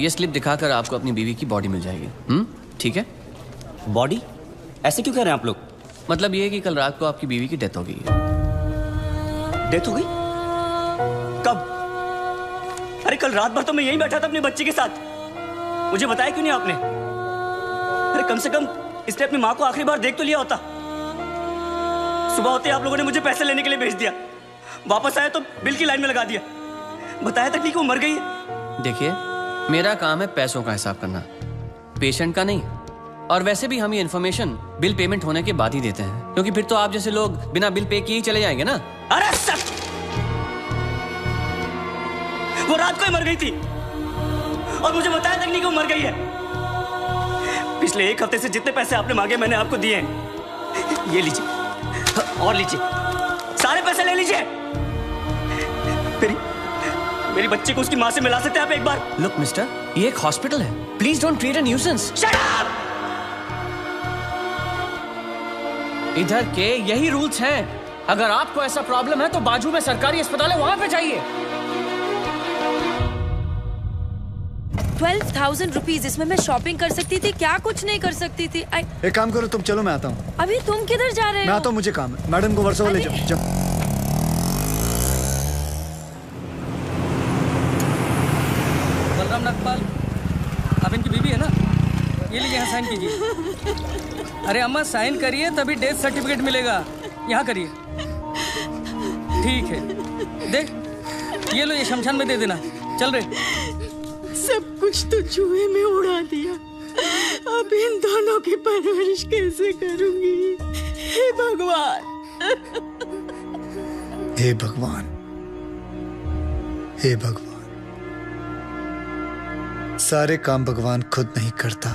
ये स्लिप दिखाकर आपको अपनी बीवी की बॉडी मिल जाएगी। ठीक है? बॉडी? ऐसे क्यों कह रहे हैं आप लोग? मतलब ये है कि कल रात को आपकी बीवी की डेथ हो गई है। डेथ हो गई? कब? अरे कल रात भर तो मैं यहीं बैठा था अपने बच्चे के साथ। मुझे बताया क्यों नहीं आपने? अरे कम से कम इसने अपनी माँ को आखिरी बार देख तो लिया होता। सुबह होते आप लोगों ने मुझे पैसे लेने के लिए भेज दिया, वापस आया तो बिल की लाइन में लगा दिया, बताया तक नहीं कि वो मर गई है। देखिए, मेरा काम है पैसों का हिसाब करना, पेशेंट का नहीं। और वैसे भी हम ये इन्फॉर्मेशन बिल पेमेंट होने के बाद ही देते हैं, क्योंकि फिर तो आप जैसे लोग बिना बिल पे किए ही चले जाएंगे ना। अरे सच, वो रात को ही मर गई थी और मुझे बताया तक नहीं कि वो मर गई है। पिछले एक हफ्ते से जितने पैसे आपने मांगे मैंने आपको दिए हैं। ये लीजिए और लीजिए, सारे पैसे ले लीजिए। मेरी बच्ची को उसकी माँ से मिला सकते हैं आप एक बार? लुक मिस्टर, ये एक हॉस्पिटल है, please don't create a nuisance. Shut up! इधर के यही रूल्स हैं। अगर आपको ऐसा प्रॉब्लम है तो बाजू में सरकारी अस्पताल है, वहां पे जाइए। 12,000 रुपीज, इसमें मैं शॉपिंग कर सकती थी, क्या कुछ नहीं कर सकती थी। एक काम करो तुम, चलो मैं आता हूँ। अभी तुम किधर जा रहे हो? मैं आता हूँ, मुझे काम है। मैडम को वर्सोवा ले जाओ। जाओ। बलराम नागपाल, आप इनकी बीवी है ना? ये लीजिए, यहाँ साइन कीजिए। अरे अम्मा साइन करिए तभी डेथ सर्टिफिकेट मिलेगा। यहाँ करिए। ठीक है, देख ये लो, ये शमशान में दे देना। चल रहे। सब कुछ तो चूहे में उड़ा दिया, अब इन दोनों की परवरिश कैसे करूंगी? हे भगवान, हे भगवान, हे भगवान। सारे काम भगवान खुद नहीं करता,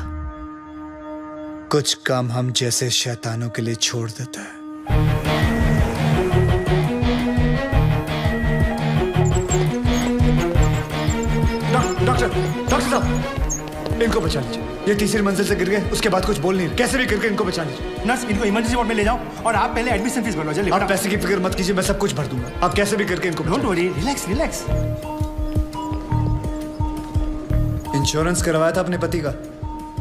कुछ काम हम जैसे शैतानों के लिए छोड़ देता है। डॉक्टर साहब, इनको बचा लीजिए। ये तीसरी मंजिल से गिर गए, उसके बाद कुछ बोल नहीं रहे। कैसे भी करके इनको बचा लीजिए। नर्स, इनको इमरजेंसी वार्ड में ले जाओ और आप पहले एडमिशन फीस भरवा। जल्दी। आप पैसे की फिक्र मत कीजिए, मैं सब कुछ भर दूंगा। आप कैसे भी करके इनको। Don't worry, relax relax. Insurance करवाया था अपने पति का?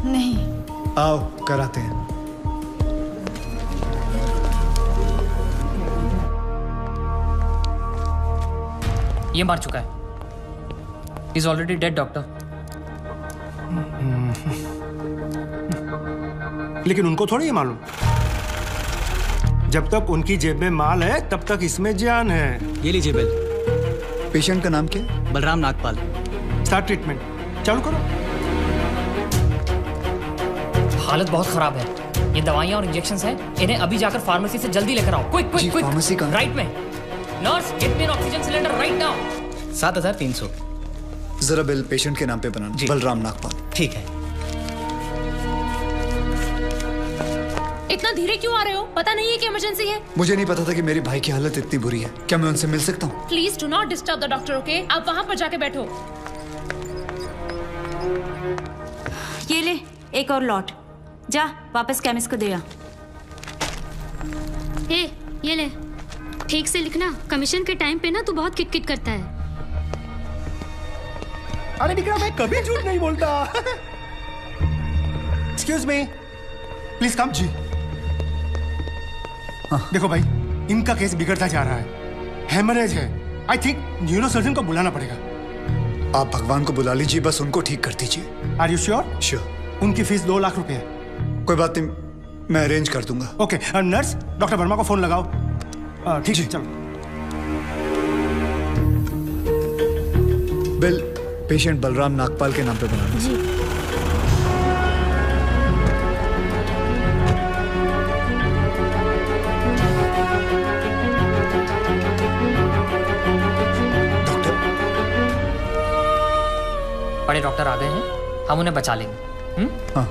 नहीं। आओ कराते हैं। ये मार चुका है। He's already dead, doctor. लेकिन उनको थोड़ी ये मालूम, जब तक उनकी जेब में माल है तब तक इसमें जान है। ये लीजिए बिल। पेशेंट का नाम क्या है? बलराम नागपाल। स्टार्ट ट्रीटमेंट, चालू करो। हालत बहुत खराब है। ये दवाइयाँ और इंजेक्शंस हैं, इन्हें अभी जाकर फार्मेसी से जल्दी लेकर आओ। Quick quick quick. फार्मेसी कहाँ? राइट में। Nurse, get me N oxygen cylinder right now. 7,300। जरा बिल पेशेंट के नाम पे बनाना। बलराम नागपाल। ठीक है। इतना धीरे क्यों आ रहे हो? पता नहीं है कि इमरजेंसी है। मुझे नहीं पता था कि मेरे भाई की हालत इतनी बुरी है। क्या मैं उनसे मिल सकता हूँ? Please do not disturb the doctor, okay? आप वहाँ पर जाके बैठो। ये ले एक और लॉट, जा वापस केमिस्ट को दे आ। ये ले, ठीक से लिखना। कमीशन के टाइम पे ना तू बहुत किट-किट करता है। अरे विक्रम, मैं कभी झूठ नहीं बोलता। Excuse me, please come. जी देखो भाई, इनका केस बिगड़ता जा रहा है, हेमरेज है। आई थिंक न्यूरो सर्जन को बुलाना पड़ेगा। आप भगवान को बुला लीजिए, बस उनको ठीक कर दीजिए। Are you sure? श्योर। उनकी फीस 2 लाख रुपए है। कोई बात नहीं, मैं अरेंज कर दूंगा। ओके नर्स, डॉक्टर वर्मा को फोन लगाओ। ठीक है, चलो। बिल पेशेंट बलराम नागपाल के नाम पे बनाना। जी। डॉक्टर, बड़े डॉक्टर आ गए हैं, हम उन्हें बचा लेंगे। हाँ।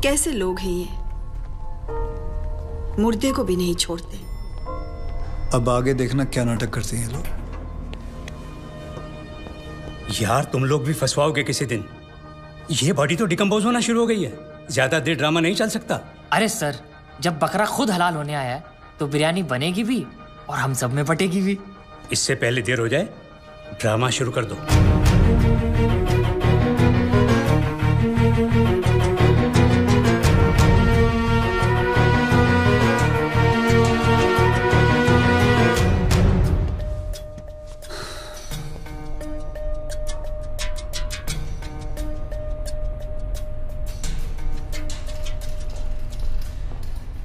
कैसे लोग हैं ये, मुर्दे को भी नहीं छोड़ते। अब आगे देखना क्या नाटक करते हैं लोग। यार तुम लोग भी फंसवाओगे किसी दिन। ये बॉडी तो डिकम्पोज होना शुरू हो गई है, ज्यादा देर ड्रामा नहीं चल सकता। अरे सर, जब बकरा खुद हलाल होने आया है तो बिरयानी बनेगी भी और हम सब में बटेगी भी। इससे पहले देर हो जाए ड्रामा शुरू कर दो।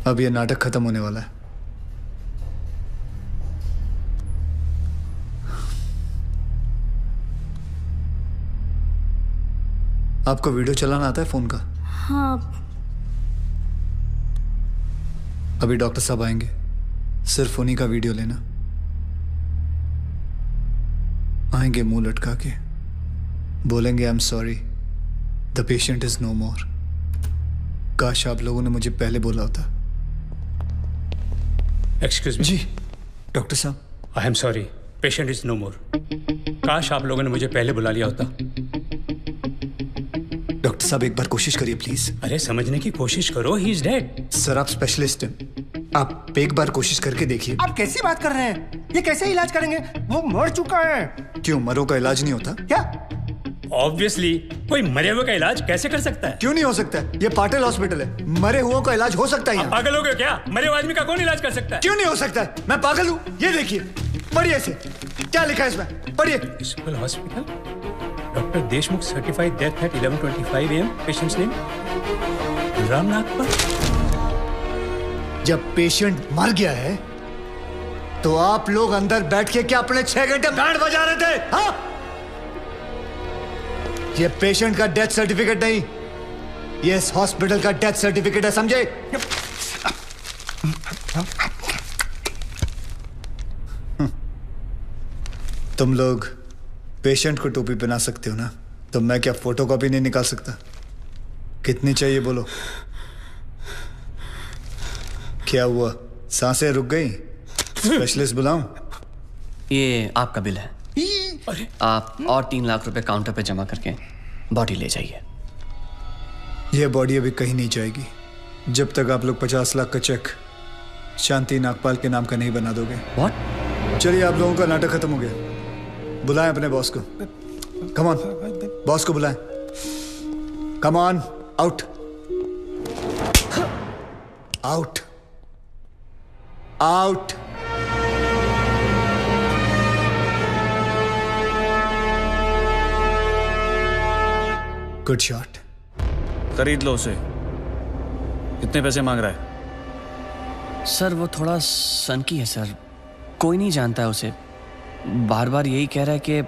अब ये नाटक खत्म होने वाला है। आपको वीडियो चलाना आता है फोन का? हाँ। अभी डॉक्टर साहब आएंगे, सिर्फ उन्हीं का वीडियो लेना। आएंगे मुंह लटका के, बोलेंगे I am sorry, the patient is no more. काश आप लोगों ने मुझे पहले बोला होता। Excuse me. जी डॉक्टर साहब। I am sorry, patient is no more. काश आप लोगों ने मुझे पहले बुला लिया होता। डॉक्टर साहब एक बार कोशिश करिए प्लीज। अरे समझने की कोशिश करो, ही इज डेड। सर आप स्पेशलिस्ट हैं, आप एक बार कोशिश करके देखिए। आप कैसी बात कर रहे हैं? ये कैसे इलाज करेंगे? वो मर चुका है। क्यों, मरो का इलाज नहीं होता क्या? ऑब्वियसली कोई मरे हुए का इलाज कैसे कर सकता है? क्यों नहीं हो सकता है? ये पाटिल हॉस्पिटल है, मरे हुओं का इलाज हो सकता है यहाँ। पागल हो गए क्या? मरे हुए आदमी का कौन इलाज कर सकता है? क्यों नहीं हो सकता है? मैं पागल हूँ? ये देखिए, पढ़िए इसे, क्या लिखा है इसमें, पढ़िए। Municipal hospital, doctor Deshmukh certified death eight 11:25 AM, patients name Ram Nagpal. जब पेशेंट मर गया है तो आप लोग अंदर बैठ के क्या अपने 6 घंटे बैंड बजा रहे थे? हाँ? ये पेशेंट का डेथ सर्टिफिकेट नहीं, ये इस हॉस्पिटल का डेथ सर्टिफिकेट है, समझे? तुम लोग पेशेंट को टोपी पहना सकते हो ना, तो मैं क्या फोटोकॉपी नहीं निकाल सकता? कितनी चाहिए बोलो? क्या हुआ, सांसें रुक गई? स्पेशलिस्ट बुलाऊं? ये आपका बिल है। आप और 3 लाख रुपए काउंटर पे जमा करके बॉडी ले जाइए। यह बॉडी अभी कहीं नहीं जाएगी जब तक आप लोग 50 लाख का चेक शांति नागपाल के नाम का नहीं बना दोगे। व्हाट? चलिए, आप लोगों का नाटक खत्म हो गया। बुलाएं अपने बॉस को। कम ऑन, बॉस को बुलाएं। Come on, out out out. Good shot. खरीद लो उसे। कितने पैसे मांग रहा है? सर वो थोड़ा सनकी है सर, कोई नहीं जानता है उसे। बार बार यही कह रहा है कि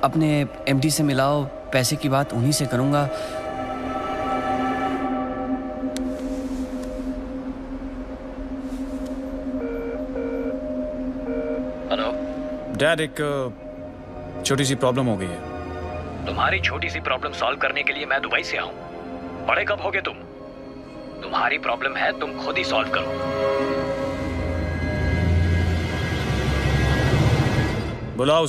अपने एमडी से मिलाओ, पैसे की बात उन्हीं से करूंगा। हेलो डैड, एक छोटी सी प्रॉब्लम हो गई है। तुम्हारी छोटी सी प्रॉब्लम सॉल्व करने के लिए मैं दुबई से आऊं? बड़े कब होगे तुम? तुम्हारी प्रॉब्लम है, तुम खुद ही सॉल्व करो। बुलाओ।